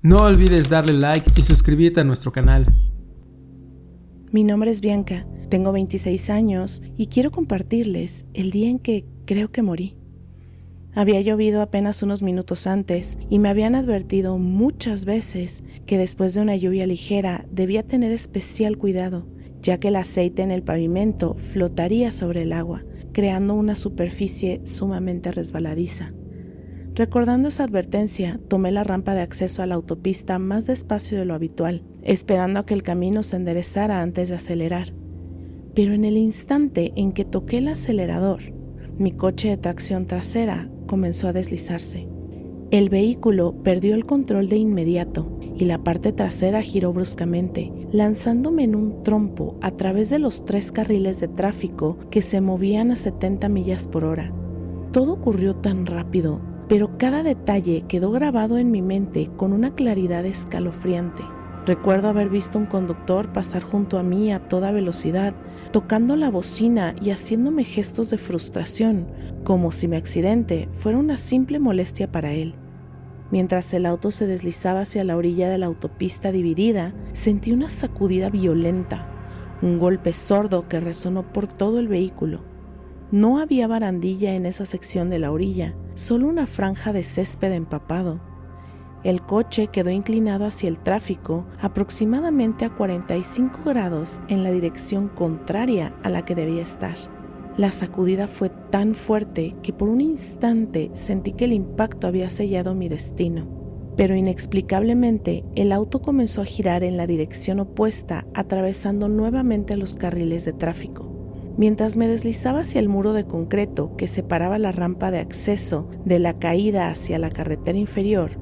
No olvides darle like y suscribirte a nuestro canal. Mi nombre es Bianca, tengo 26 años y quiero compartirles el día en que creo que morí. Había llovido apenas unos minutos antes y me habían advertido muchas veces que después de una lluvia ligera debía tener especial cuidado, ya que el aceite en el pavimento flotaría sobre el agua, creando una superficie sumamente resbaladiza. Recordando esa advertencia, tomé la rampa de acceso a la autopista más despacio de lo habitual, esperando a que el camino se enderezara antes de acelerar. Pero en el instante en que toqué el acelerador, mi coche de tracción trasera comenzó a deslizarse. El vehículo perdió el control de inmediato y la parte trasera giró bruscamente, lanzándome en un trompo a través de los 3 carriles de tráfico que se movían a 70 millas por hora. Todo ocurrió tan rápido, pero cada detalle quedó grabado en mi mente con una claridad escalofriante. Recuerdo haber visto un conductor pasar junto a mí a toda velocidad, tocando la bocina y haciéndome gestos de frustración, como si mi accidente fuera una simple molestia para él. Mientras el auto se deslizaba hacia la orilla de la autopista dividida, sentí una sacudida violenta, un golpe sordo que resonó por todo el vehículo. No había barandilla en esa sección de la orilla, solo una franja de césped empapado. El coche quedó inclinado hacia el tráfico aproximadamente a 45 grados en la dirección contraria a la que debía estar. La sacudida fue tan fuerte que por un instante sentí que el impacto había sellado mi destino. Pero inexplicablemente el auto comenzó a girar en la dirección opuesta, atravesando nuevamente los carriles de tráfico. Mientras me deslizaba hacia el muro de concreto que separaba la rampa de acceso de la caída hacia la carretera inferior,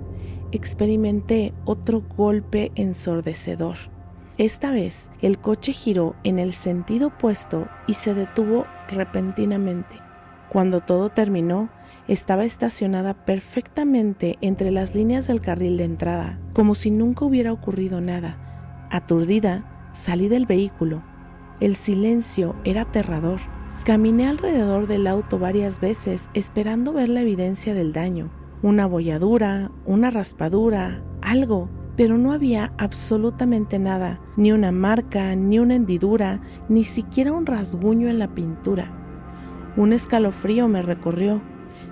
experimenté otro golpe ensordecedor. Esta vez, el coche giró en el sentido opuesto y se detuvo repentinamente. Cuando todo terminó, estaba estacionada perfectamente entre las líneas del carril de entrada, como si nunca hubiera ocurrido nada. Aturdida, salí del vehículo. El silencio era aterrador. Caminé alrededor del auto varias veces esperando ver la evidencia del daño. Una abolladura, una raspadura, algo, pero no había absolutamente nada, ni una marca, ni una hendidura, ni siquiera un rasguño en la pintura. Un escalofrío me recorrió.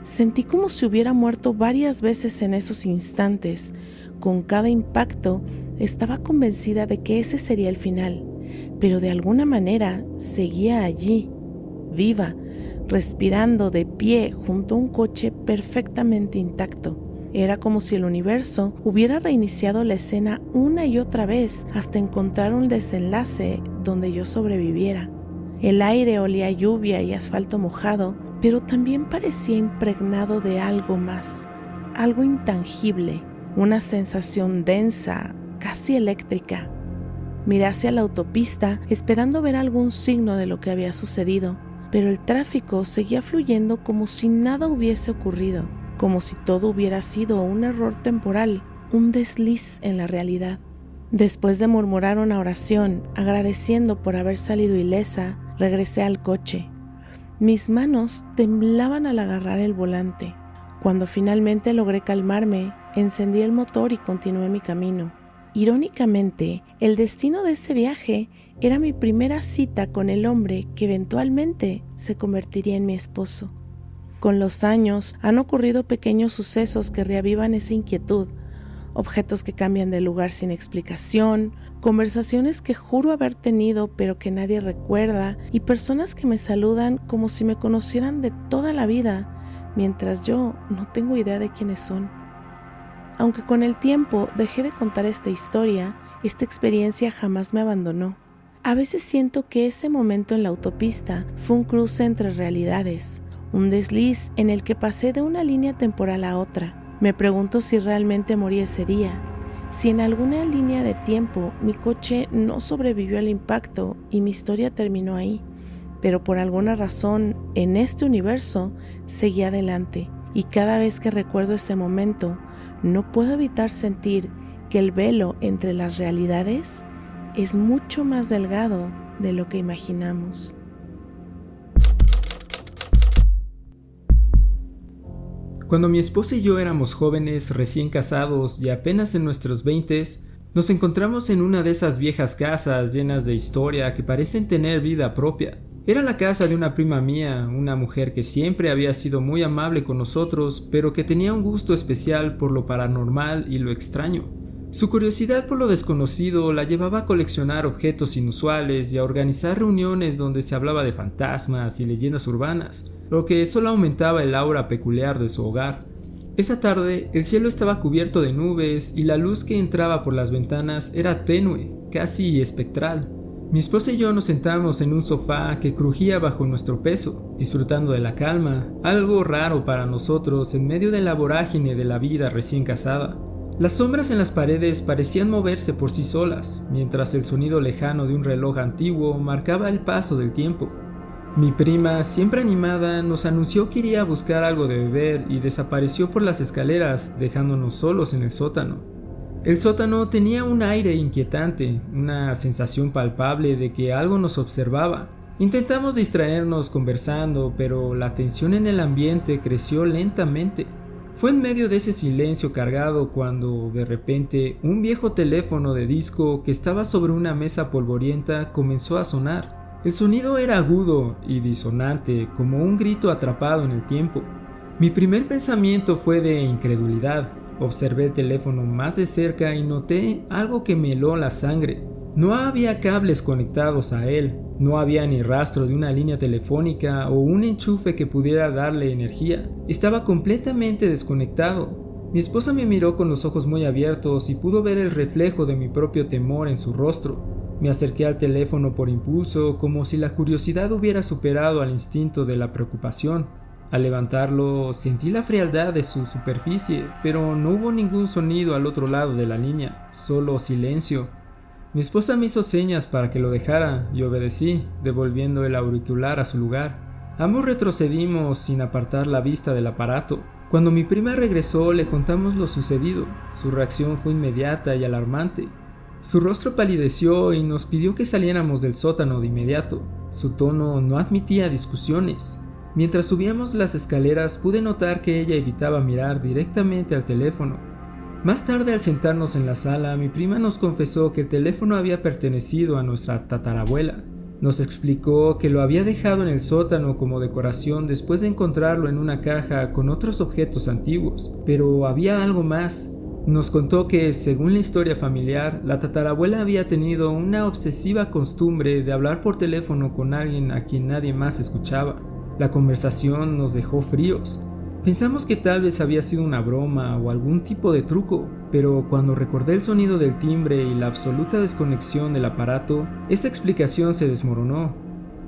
Sentí como si hubiera muerto varias veces en esos instantes. Con cada impacto estaba convencida de que ese sería el final, pero de alguna manera seguía allí, viva, respirando de pie junto a un coche perfectamente intacto. Era como si el universo hubiera reiniciado la escena una y otra vez hasta encontrar un desenlace donde yo sobreviviera. El aire olía a lluvia y asfalto mojado, pero también parecía impregnado de algo más, algo intangible, una sensación densa, casi eléctrica. Miré hacia la autopista esperando ver algún signo de lo que había sucedido, pero el tráfico seguía fluyendo como si nada hubiese ocurrido, como si todo hubiera sido un error temporal, un desliz en la realidad. Después de murmurar una oración, agradeciendo por haber salido ilesa, regresé al coche. Mis manos temblaban al agarrar el volante. Cuando finalmente logré calmarme, encendí el motor y continué mi camino. Irónicamente, el destino de ese viaje era mi primera cita con el hombre que eventualmente se convertiría en mi esposo. Con los años han ocurrido pequeños sucesos que reavivan esa inquietud, objetos que cambian de lugar sin explicación, conversaciones que juro haber tenido pero que nadie recuerda y personas que me saludan como si me conocieran de toda la vida, mientras yo no tengo idea de quiénes son. Aunque con el tiempo dejé de contar esta historia, esta experiencia jamás me abandonó. A veces siento que ese momento en la autopista fue un cruce entre realidades, un desliz en el que pasé de una línea temporal a otra. Me pregunto si realmente morí ese día, si en alguna línea de tiempo mi coche no sobrevivió al impacto y mi historia terminó ahí, pero por alguna razón en este universo seguí adelante, y cada vez que recuerdo ese momento no puedo evitar sentir que el velo entre las realidades es mucho más delgado de lo que imaginamos. Cuando mi esposa y yo éramos jóvenes, recién casados y apenas en nuestros 20s, nos encontramos en una de esas viejas casas llenas de historia que parecen tener vida propia. Era la casa de una prima mía, una mujer que siempre había sido muy amable con nosotros, pero que tenía un gusto especial por lo paranormal y lo extraño. Su curiosidad por lo desconocido la llevaba a coleccionar objetos inusuales y a organizar reuniones donde se hablaba de fantasmas y leyendas urbanas, lo que solo aumentaba el aura peculiar de su hogar. Esa tarde, el cielo estaba cubierto de nubes y la luz que entraba por las ventanas era tenue, casi espectral. Mi esposa y yo nos sentamos en un sofá que crujía bajo nuestro peso, disfrutando de la calma, algo raro para nosotros en medio de la vorágine de la vida recién casada. Las sombras en las paredes parecían moverse por sí solas, mientras el sonido lejano de un reloj antiguo marcaba el paso del tiempo. Mi prima, siempre animada, nos anunció que iría a buscar algo de beber y desapareció por las escaleras, dejándonos solos en el sótano. El sótano tenía un aire inquietante, una sensación palpable de que algo nos observaba. Intentamos distraernos conversando, pero la tensión en el ambiente creció lentamente. Fue en medio de ese silencio cargado cuando, de repente, un viejo teléfono de disco que estaba sobre una mesa polvorienta comenzó a sonar. El sonido era agudo y disonante, como un grito atrapado en el tiempo. Mi primer pensamiento fue de incredulidad. Observé el teléfono más de cerca y noté algo que me heló la sangre. No había cables conectados a él, no había ni rastro de una línea telefónica o un enchufe que pudiera darle energía. Estaba completamente desconectado. Mi esposa me miró con los ojos muy abiertos y pudo ver el reflejo de mi propio temor en su rostro. Me acerqué al teléfono por impulso, como si la curiosidad hubiera superado al instinto de la preocupación. Al levantarlo, sentí la frialdad de su superficie, pero no hubo ningún sonido al otro lado de la línea, solo silencio. Mi esposa me hizo señas para que lo dejara y obedecí, devolviendo el auricular a su lugar. Ambos retrocedimos sin apartar la vista del aparato. Cuando mi prima regresó, le contamos lo sucedido. Su reacción fue inmediata y alarmante. Su rostro palideció y nos pidió que saliéramos del sótano de inmediato. Su tono no admitía discusiones. Mientras subíamos las escaleras pude notar que ella evitaba mirar directamente al teléfono. Más tarde, al sentarnos en la sala, mi prima nos confesó que el teléfono había pertenecido a nuestra tatarabuela. Nos explicó que lo había dejado en el sótano como decoración después de encontrarlo en una caja con otros objetos antiguos, pero había algo más. Nos contó que, según la historia familiar, la tatarabuela había tenido una obsesiva costumbre de hablar por teléfono con alguien a quien nadie más escuchaba. La conversación nos dejó fríos. Pensamos que tal vez había sido una broma o algún tipo de truco, pero cuando recordé el sonido del timbre y la absoluta desconexión del aparato, esa explicación se desmoronó.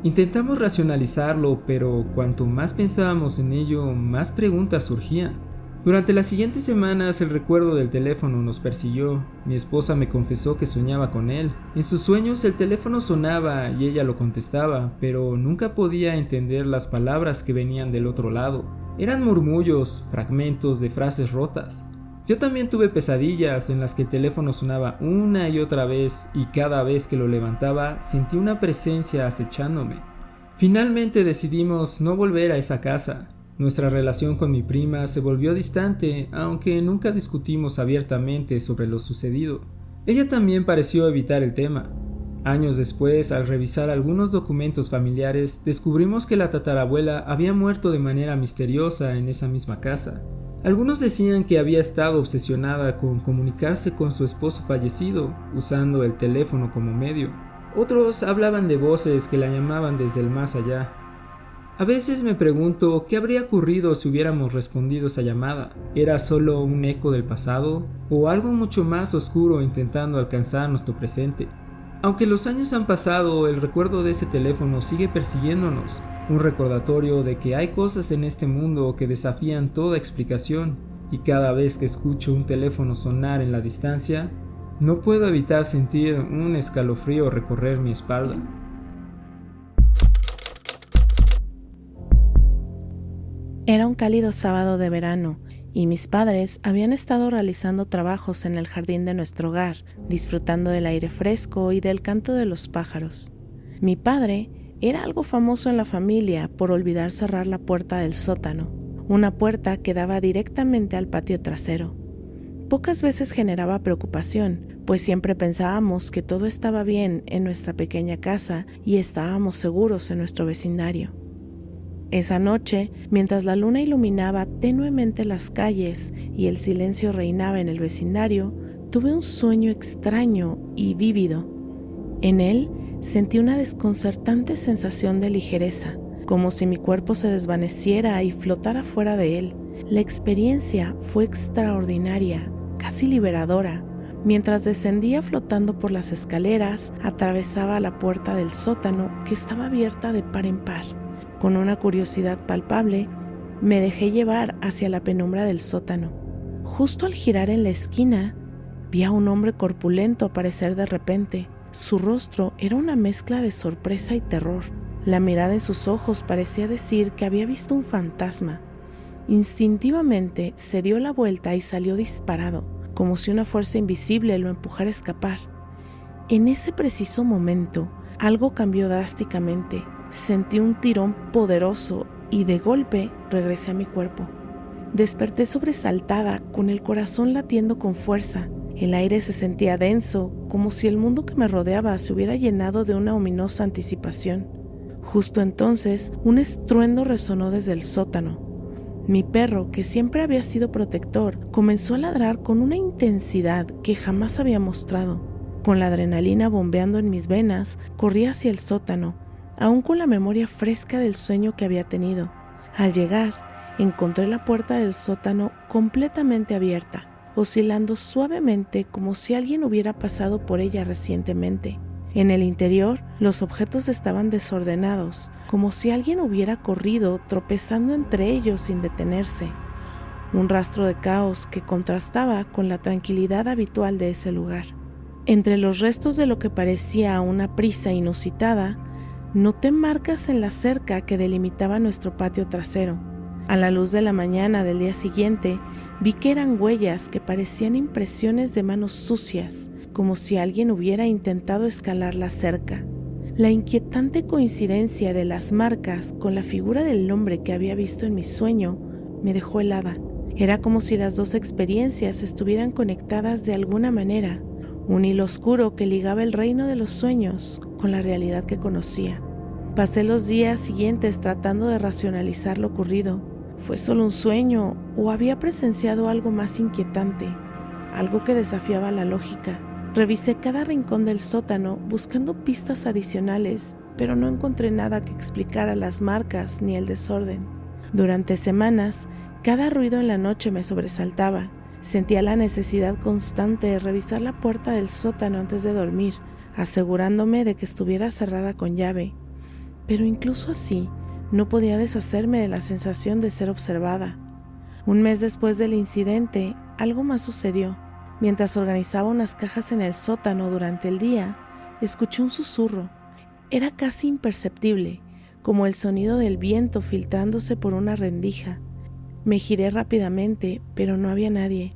Intentamos racionalizarlo, pero cuanto más pensábamos en ello, más preguntas surgían. Durante las siguientes semanas el recuerdo del teléfono nos persiguió. Mi esposa me confesó que soñaba con él. En sus sueños el teléfono sonaba y ella lo contestaba, pero nunca podía entender las palabras que venían del otro lado. Eran murmullos, fragmentos de frases rotas. Yo también tuve pesadillas en las que el teléfono sonaba una y otra vez y cada vez que lo levantaba sentí una presencia acechándome. Finalmente decidimos no volver a esa casa. Nuestra relación con mi prima se volvió distante, aunque nunca discutimos abiertamente sobre lo sucedido. Ella también pareció evitar el tema. Años después, al revisar algunos documentos familiares, descubrimos que la tatarabuela había muerto de manera misteriosa en esa misma casa. Algunos decían que había estado obsesionada con comunicarse con su esposo fallecido, usando el teléfono como medio. Otros hablaban de voces que la llamaban desde el más allá. A veces me pregunto qué habría ocurrido si hubiéramos respondido esa llamada. ¿Era solo un eco del pasado o algo mucho más oscuro intentando alcanzar nuestro presente? Aunque los años han pasado, el recuerdo de ese teléfono sigue persiguiéndonos, un recordatorio de que hay cosas en este mundo que desafían toda explicación, y cada vez que escucho un teléfono sonar en la distancia, no puedo evitar sentir un escalofrío recorrer mi espalda. Era un cálido sábado de verano y mis padres habían estado realizando trabajos en el jardín de nuestro hogar, disfrutando del aire fresco y del canto de los pájaros. Mi padre era algo famoso en la familia por olvidar cerrar la puerta del sótano. una puerta que daba directamente al patio trasero. Pocas veces generaba preocupación, pues siempre pensábamos que todo estaba bien en nuestra pequeña casa y estábamos seguros en nuestro vecindario. Esa noche, mientras la luna iluminaba tenuemente las calles y el silencio reinaba en el vecindario, tuve un sueño extraño y vívido. En él sentí una desconcertante sensación de ligereza, como si mi cuerpo se desvaneciera y flotara fuera de él. La experiencia fue extraordinaria, casi liberadora. Mientras descendía flotando por las escaleras, atravesaba la puerta del sótano que estaba abierta de par en par. Con una curiosidad palpable, me dejé llevar hacia la penumbra del sótano. Justo al girar en la esquina, vi a un hombre corpulento aparecer de repente. Su rostro era una mezcla de sorpresa y terror. La mirada en sus ojos parecía decir que había visto un fantasma. Instintivamente se dio la vuelta y salió disparado, como si una fuerza invisible lo empujara a escapar. En ese preciso momento, algo cambió drásticamente. Sentí un tirón poderoso y de golpe regresé a mi cuerpo. Desperté sobresaltada, con el corazón latiendo con fuerza. El aire se sentía denso, como si el mundo que me rodeaba se hubiera llenado de una ominosa anticipación. Justo entonces, un estruendo resonó desde el sótano. Mi perro, que siempre había sido protector, comenzó a ladrar con una intensidad que jamás había mostrado. Con la adrenalina bombeando en mis venas, corrí hacia el sótano, aún con la memoria fresca del sueño que había tenido. Al llegar, encontré la puerta del sótano completamente abierta, oscilando suavemente como si alguien hubiera pasado por ella recientemente. En el interior, los objetos estaban desordenados, como si alguien hubiera corrido tropezando entre ellos sin detenerse. Un rastro de caos que contrastaba con la tranquilidad habitual de ese lugar. Entre los restos de lo que parecía una prisa inusitada, noté marcas en la cerca que delimitaba nuestro patio trasero. A la luz de la mañana del día siguiente, vi que eran huellas que parecían impresiones de manos sucias, como si alguien hubiera intentado escalar la cerca. La inquietante coincidencia de las marcas con la figura del hombre que había visto en mi sueño me dejó helada. Era como si las dos experiencias estuvieran conectadas de alguna manera, un hilo oscuro que ligaba el reino de los sueños con la realidad que conocía. Pasé los días siguientes tratando de racionalizar lo ocurrido. ¿Fue solo un sueño o había presenciado algo más inquietante? Algo que desafiaba la lógica. Revisé cada rincón del sótano buscando pistas adicionales, pero no encontré nada que explicara las marcas ni el desorden. Durante semanas, cada ruido en la noche me sobresaltaba. Sentía la necesidad constante de revisar la puerta del sótano antes de dormir, asegurándome de que estuviera cerrada con llave. Pero incluso así, no podía deshacerme de la sensación de ser observada. Un mes después del incidente, algo más sucedió. Mientras organizaba unas cajas en el sótano durante el día, escuché un susurro. Era casi imperceptible, como el sonido del viento filtrándose por una rendija. Me giré rápidamente, pero no había nadie.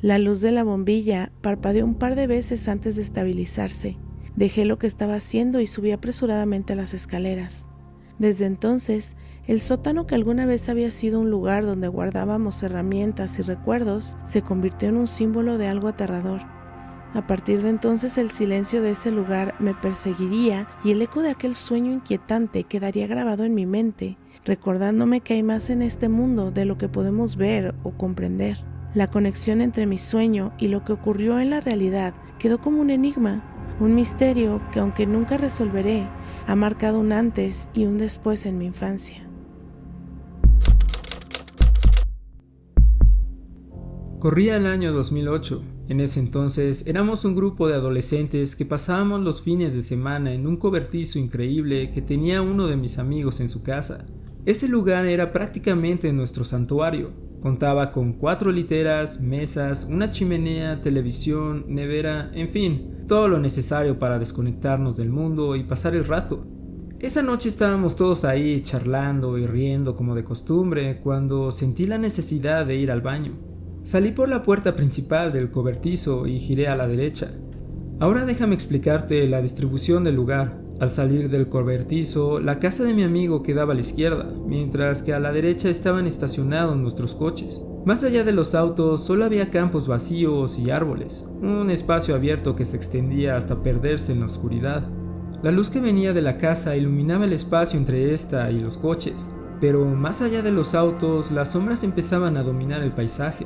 La luz de la bombilla parpadeó un par de veces antes de estabilizarse. Dejé lo que estaba haciendo y subí apresuradamente a las escaleras. Desde entonces, el sótano, que alguna vez había sido un lugar donde guardábamos herramientas y recuerdos, se convirtió en un símbolo de algo aterrador. A partir de entonces, el silencio de ese lugar me perseguiría y el eco de aquel sueño inquietante quedaría grabado en mi mente, recordándome que hay más en este mundo de lo que podemos ver o comprender. La conexión entre mi sueño y lo que ocurrió en la realidad quedó como un enigma, un misterio que, aunque nunca resolveré, ha marcado un antes y un después en mi infancia. Corría el año 2008. En ese entonces éramos un grupo de adolescentes que pasábamos los fines de semana en un cobertizo increíble que tenía uno de mis amigos en su casa. Ese lugar era prácticamente nuestro santuario. Contaba con 4 literas, mesas, una chimenea, televisión, nevera, en fin, todo lo necesario para desconectarnos del mundo y pasar el rato. Esa noche estábamos todos ahí charlando y riendo como de costumbre cuando sentí la necesidad de ir al baño. Salí por la puerta principal del cobertizo y giré a la derecha. Ahora déjame explicarte la distribución del lugar. Al salir del cobertizo, la casa de mi amigo quedaba a la izquierda, mientras que a la derecha estaban estacionados nuestros coches. Más allá de los autos solo había campos vacíos y árboles, un espacio abierto que se extendía hasta perderse en la oscuridad. La luz que venía de la casa iluminaba el espacio entre esta y los coches, pero más allá de los autos las sombras empezaban a dominar el paisaje.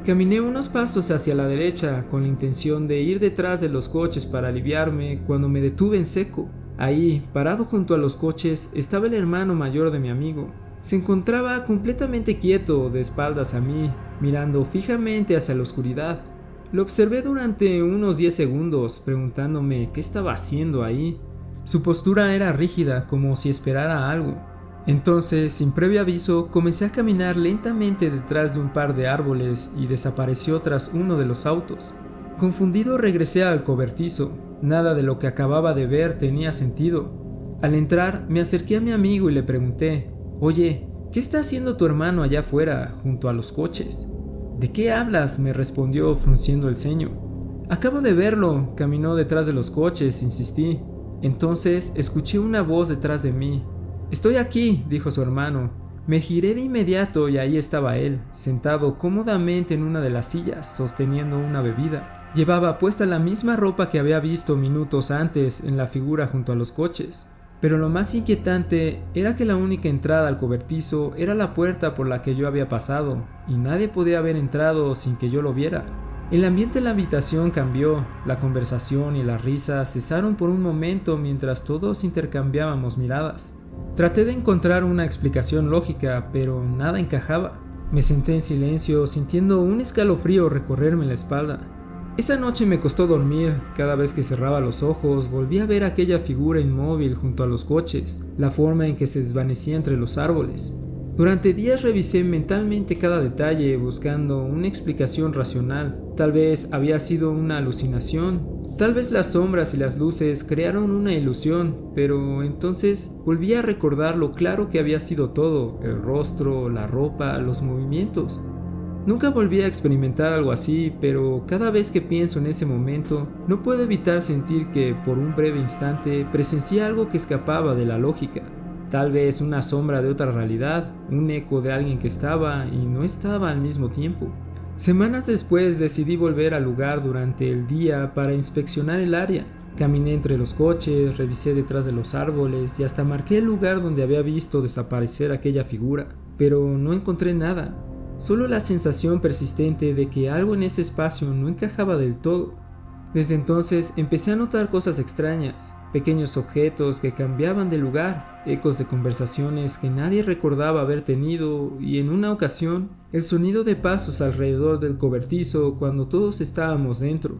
Caminé unos pasos hacia la derecha con la intención de ir detrás de los coches para aliviarme cuando me detuve en seco. Ahí, parado junto a los coches, estaba el hermano mayor de mi amigo. Se encontraba completamente quieto, de espaldas a mí, mirando fijamente hacia la oscuridad. Lo observé durante unos 10 segundos, preguntándome qué estaba haciendo ahí. Su postura era rígida, como si esperara algo. Entonces, sin previo aviso, comencé a caminar lentamente detrás de un par de árboles y desapareció tras uno de los autos. Confundido regresé al cobertizo. Nada de lo que acababa de ver tenía sentido. Al entrar, me acerqué a mi amigo y le pregunté: «Oye, ¿qué está haciendo tu hermano allá afuera, junto a los coches?» «¿De qué hablas?», me respondió frunciendo el ceño. «Acabo de verlo, caminó detrás de los coches», insistí. Entonces escuché una voz detrás de mí. «Estoy aquí», dijo su hermano. Me giré de inmediato y ahí estaba él, sentado cómodamente en una de las sillas, sosteniendo una bebida. Llevaba puesta la misma ropa que había visto minutos antes en la figura junto a los coches. Pero lo más inquietante era que la única entrada al cobertizo era la puerta por la que yo había pasado, y nadie podía haber entrado sin que yo lo viera. El ambiente de la habitación cambió, la conversación y las risas cesaron por un momento mientras todos intercambiábamos miradas. Traté de encontrar una explicación lógica, pero nada encajaba. Me senté en silencio, sintiendo un escalofrío recorrerme la espalda. Esa noche me costó dormir. Cada vez que cerraba los ojos, volví a ver aquella figura inmóvil junto a los coches, la forma en que se desvanecía entre los árboles. Durante días revisé mentalmente cada detalle, buscando una explicación racional. Tal vez había sido una alucinación. Tal vez las sombras y las luces crearon una ilusión, pero entonces volví a recordar lo claro que había sido todo: el rostro, la ropa, los movimientos. Nunca volví a experimentar algo así, pero cada vez que pienso en ese momento, no puedo evitar sentir que por un breve instante presencié algo que escapaba de la lógica. Tal vez una sombra de otra realidad, un eco de alguien que estaba y no estaba al mismo tiempo. Semanas después decidí volver al lugar durante el día para inspeccionar el área. Caminé entre los coches, revisé detrás de los árboles y hasta marqué el lugar donde había visto desaparecer aquella figura, pero no encontré nada. Solo la sensación persistente de que algo en ese espacio no encajaba del todo. Desde entonces empecé a notar cosas extrañas, pequeños objetos que cambiaban de lugar, ecos de conversaciones que nadie recordaba haber tenido y en una ocasión el sonido de pasos alrededor del cobertizo cuando todos estábamos dentro.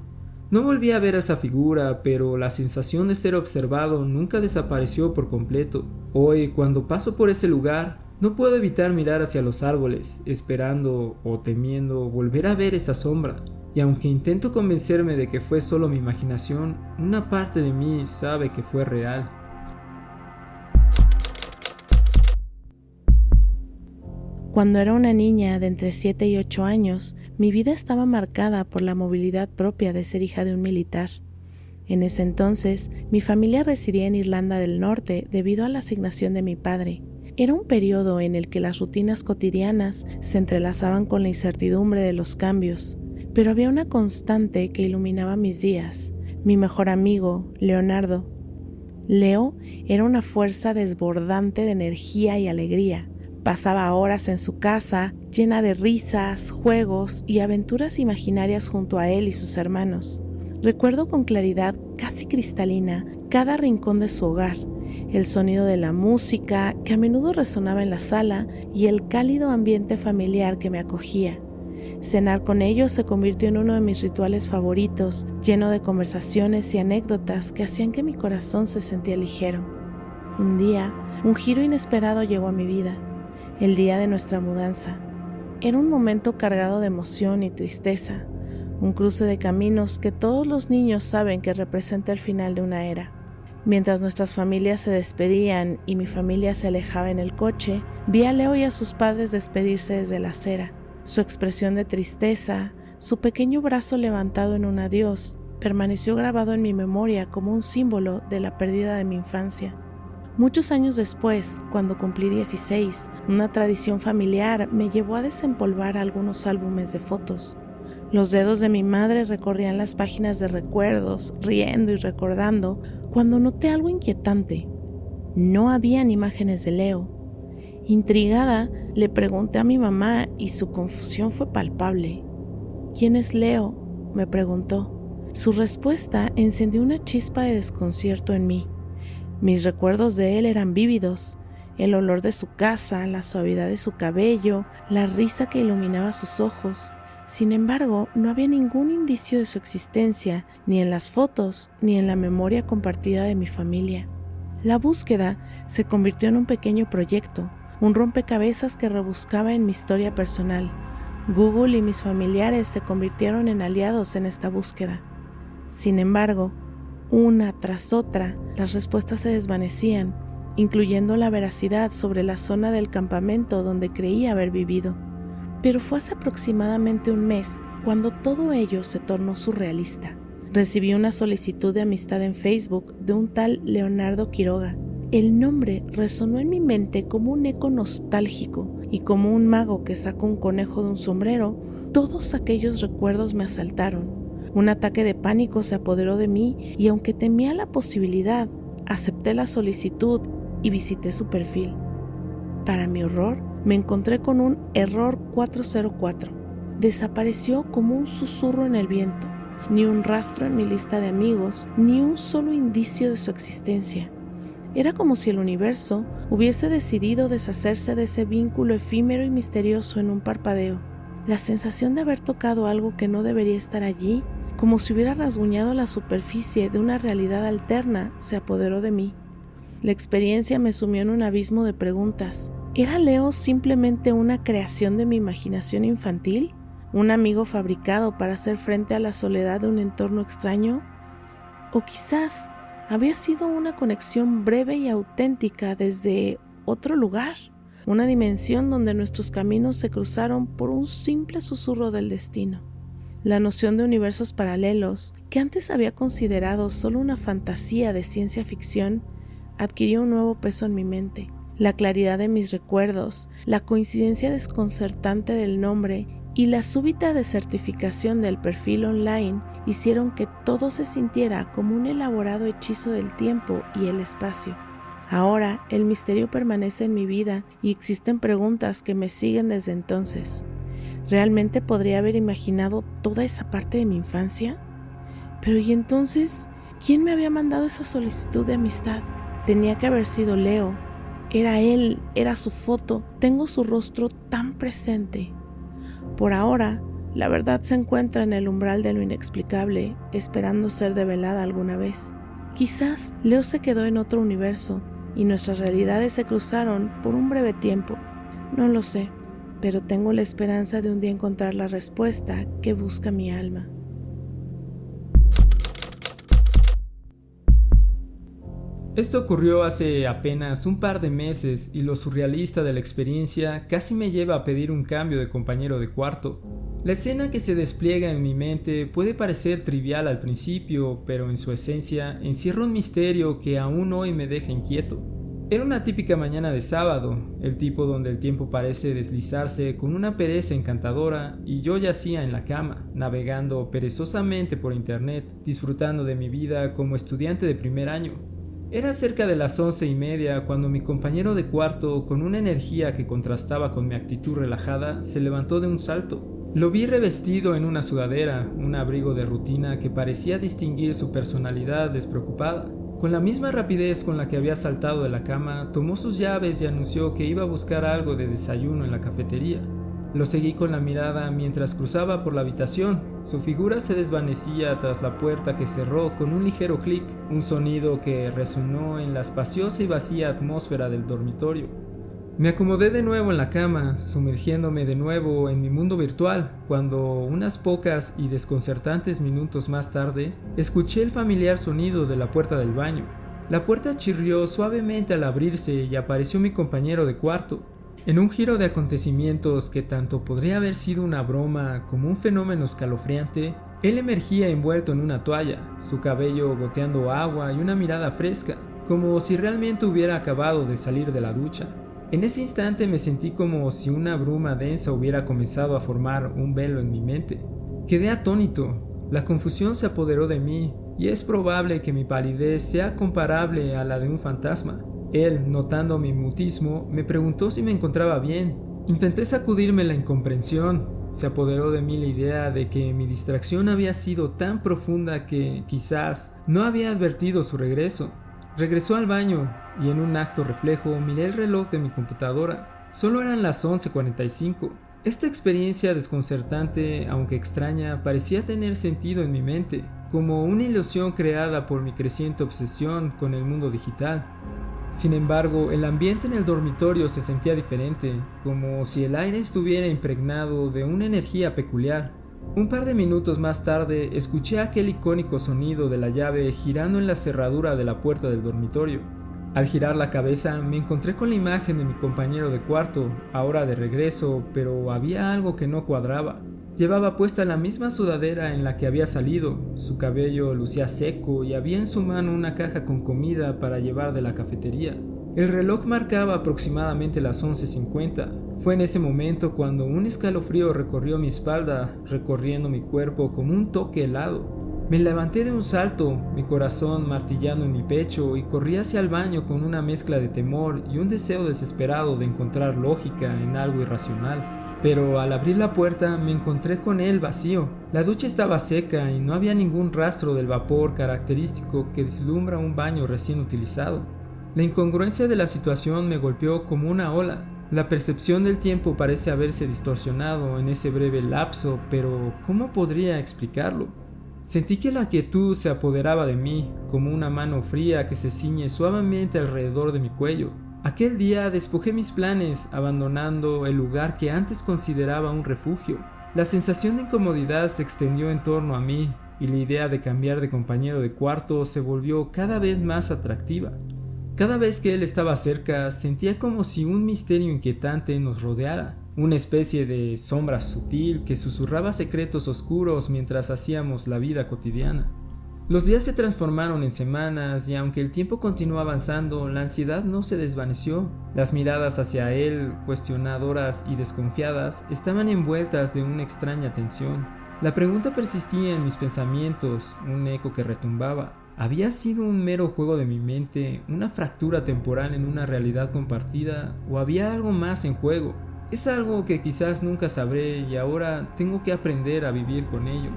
No volví a ver a esa figura, pero la sensación de ser observado nunca desapareció por completo. Hoy, cuando paso por ese lugar, no puedo evitar mirar hacia los árboles, esperando o temiendo volver a ver esa sombra. Y aunque intento convencerme de que fue solo mi imaginación, una parte de mí sabe que fue real. Cuando era una niña de entre 7 y 8 años, mi vida estaba marcada por la movilidad propia de ser hija de un militar. En ese entonces, mi familia residía en Irlanda del Norte debido a la asignación de mi padre. Era un periodo en el que las rutinas cotidianas se entrelazaban con la incertidumbre de los cambios, pero había una constante que iluminaba mis días: mi mejor amigo, Leonardo. Leo era una fuerza desbordante de energía y alegría. Pasaba horas en su casa, llena de risas, juegos y aventuras imaginarias junto a él y sus hermanos. Recuerdo con claridad, casi cristalina, cada rincón de su hogar, el sonido de la música que a menudo resonaba en la sala y el cálido ambiente familiar que me acogía. Cenar con ellos se convirtió en uno de mis rituales favoritos, lleno de conversaciones y anécdotas que hacían que mi corazón se sentía ligero. Un día, un giro inesperado llegó a mi vida. El día de nuestra mudanza. Era un momento cargado de emoción y tristeza, un cruce de caminos que todos los niños saben que representa el final de una era. Mientras nuestras familias se despedían y mi familia se alejaba en el coche, vi a Leo y a sus padres despedirse desde la acera. Su expresión de tristeza, su pequeño brazo levantado en un adiós, permaneció grabado en mi memoria como un símbolo de la pérdida de mi infancia. Muchos años después, cuando cumplí 16, una tradición familiar me llevó a desempolvar algunos álbumes de fotos. Los dedos de mi madre recorrían las páginas de recuerdos, riendo y recordando, cuando noté algo inquietante. No habían imágenes de Leo. Intrigada, le pregunté a mi mamá y su confusión fue palpable. ¿Quién es Leo?, me preguntó. Su respuesta encendió una chispa de desconcierto en mí. Mis recuerdos de él eran vívidos. El olor de su casa, la suavidad de su cabello, la risa que iluminaba sus ojos. Sin embargo, no había ningún indicio de su existencia, ni en las fotos, ni en la memoria compartida de mi familia. La búsqueda se convirtió en un pequeño proyecto, un rompecabezas que rebuscaba en mi historia personal. Google y mis familiares se convirtieron en aliados en esta búsqueda. Sin embargo, una tras otra, las respuestas se desvanecían, incluyendo la veracidad sobre la zona del campamento donde creía haber vivido. Pero fue hace aproximadamente un mes cuando todo ello se tornó surrealista. Recibí una solicitud de amistad en Facebook de un tal Leonardo Quiroga. El nombre resonó en mi mente como un eco nostálgico y como un mago que saca un conejo de un sombrero, todos aquellos recuerdos me asaltaron. Un ataque de pánico se apoderó de mí y aunque temía la posibilidad, acepté la solicitud y visité su perfil. Para mi horror, me encontré con un error 404. Desapareció como un susurro en el viento, ni un rastro en mi lista de amigos, ni un solo indicio de su existencia. Era como si el universo hubiese decidido deshacerse de ese vínculo efímero y misterioso en un parpadeo. La sensación de haber tocado algo que no debería estar allí, como si hubiera rasguñado la superficie de una realidad alterna, se apoderó de mí. La experiencia me sumió en un abismo de preguntas. ¿Era Leo simplemente una creación de mi imaginación infantil? ¿Un amigo fabricado para hacer frente a la soledad de un entorno extraño? ¿O quizás había sido una conexión breve y auténtica desde otro lugar? Una dimensión donde nuestros caminos se cruzaron por un simple susurro del destino. La noción de universos paralelos, que antes había considerado solo una fantasía de ciencia ficción, adquirió un nuevo peso en mi mente. La claridad de mis recuerdos, la coincidencia desconcertante del nombre y la súbita desertificación del perfil online hicieron que todo se sintiera como un elaborado hechizo del tiempo y el espacio. Ahora el misterio permanece en mi vida y existen preguntas que me siguen desde entonces. ¿Realmente podría haber imaginado toda esa parte de mi infancia? Pero ¿y entonces quién me había mandado esa solicitud de amistad? Tenía que haber sido Leo. Era él, era su foto, tengo su rostro tan presente. Por ahora, la verdad se encuentra en el umbral de lo inexplicable, esperando ser develada alguna vez. Quizás Leo se quedó en otro universo y nuestras realidades se cruzaron por un breve tiempo. No lo sé, pero tengo la esperanza de un día encontrar la respuesta que busca mi alma. Esto ocurrió hace apenas un par de meses y lo surrealista de la experiencia casi me lleva a pedir un cambio de compañero de cuarto. La escena que se despliega en mi mente puede parecer trivial al principio, pero en su esencia encierra un misterio que aún hoy me deja inquieto. Era una típica mañana de sábado, el tipo donde el tiempo parece deslizarse con una pereza encantadora y yo yacía en la cama, navegando perezosamente por internet, disfrutando de mi vida como estudiante de primer año. Era cerca de las 11:30 cuando mi compañero de cuarto, con una energía que contrastaba con mi actitud relajada, se levantó de un salto. Lo vi revestido en una sudadera, un abrigo de rutina que parecía distinguir su personalidad despreocupada. Con la misma rapidez con la que había saltado de la cama, tomó sus llaves y anunció que iba a buscar algo de desayuno en la cafetería. Lo seguí con la mirada mientras cruzaba por la habitación. Su figura se desvanecía tras la puerta que cerró con un ligero clic, un sonido que resonó en la espaciosa y vacía atmósfera del dormitorio. Me acomodé de nuevo en la cama, sumergiéndome de nuevo en mi mundo virtual, cuando unas pocas y desconcertantes minutos más tarde, escuché el familiar sonido de la puerta del baño. La puerta chirrió suavemente al abrirse y apareció mi compañero de cuarto. En un giro de acontecimientos que tanto podría haber sido una broma como un fenómeno escalofriante, Él emergía envuelto en una toalla, su cabello goteando agua y una mirada fresca, como si realmente hubiera acabado de salir de la ducha. En ese instante me sentí como si una bruma densa hubiera comenzado a formar un velo en mi mente. Quedé atónito, la confusión se apoderó de mí y es probable que mi palidez sea comparable a la de un fantasma. Él, notando mi mutismo, me preguntó si me encontraba bien. Intenté sacudirme la incomprensión. Se apoderó de mí la idea de que mi distracción había sido tan profunda que, quizás, no había advertido su regreso. Regresó al baño y en un acto reflejo miré el reloj de mi computadora. Solo eran las 11:45. Esta experiencia desconcertante, aunque extraña, parecía tener sentido en mi mente, como una ilusión creada por mi creciente obsesión con el mundo digital. Sin embargo, el ambiente en el dormitorio se sentía diferente, como si el aire estuviera impregnado de una energía peculiar. Un par de minutos más tarde, escuché aquel icónico sonido de la llave girando en la cerradura de la puerta del dormitorio. Al girar la cabeza, me encontré con la imagen de mi compañero de cuarto, ahora de regreso, pero había algo que no cuadraba. Llevaba puesta la misma sudadera en la que había salido, su cabello lucía seco y había en su mano una caja con comida para llevar de la cafetería. El reloj marcaba aproximadamente las 11:50. Fue en ese momento cuando un escalofrío recorrió mi espalda, recorriendo mi cuerpo como un toque helado. Me levanté de un salto, mi corazón martillando en mi pecho, y corrí hacia el baño con una mezcla de temor y un deseo desesperado de encontrar lógica en algo irracional. Pero al abrir la puerta me encontré con él vacío. La ducha estaba seca y no había ningún rastro del vapor característico que vislumbra un baño recién utilizado. La incongruencia de la situación me golpeó como una ola. La percepción del tiempo parece haberse distorsionado en ese breve lapso, pero ¿cómo podría explicarlo? Sentí que la quietud se apoderaba de mí, como una mano fría que se ciñe suavemente alrededor de mi cuello. Aquel día despojé mis planes, abandonando el lugar que antes consideraba un refugio. La sensación de incomodidad se extendió en torno a mí, y la idea de cambiar de compañero de cuarto se volvió cada vez más atractiva. Cada vez que él estaba cerca, sentía como si un misterio inquietante nos rodeara, una especie de sombra sutil que susurraba secretos oscuros mientras hacíamos la vida cotidiana. Los días se transformaron en semanas y aunque el tiempo continuó avanzando, la ansiedad no se desvaneció. Las miradas hacia él, cuestionadoras y desconfiadas, estaban envueltas de una extraña tensión. La pregunta persistía en mis pensamientos, un eco que retumbaba. ¿Había sido un mero juego de mi mente, una fractura temporal en una realidad compartida, o había algo más en juego? Es algo que quizás nunca sabré y ahora tengo que aprender a vivir con ello.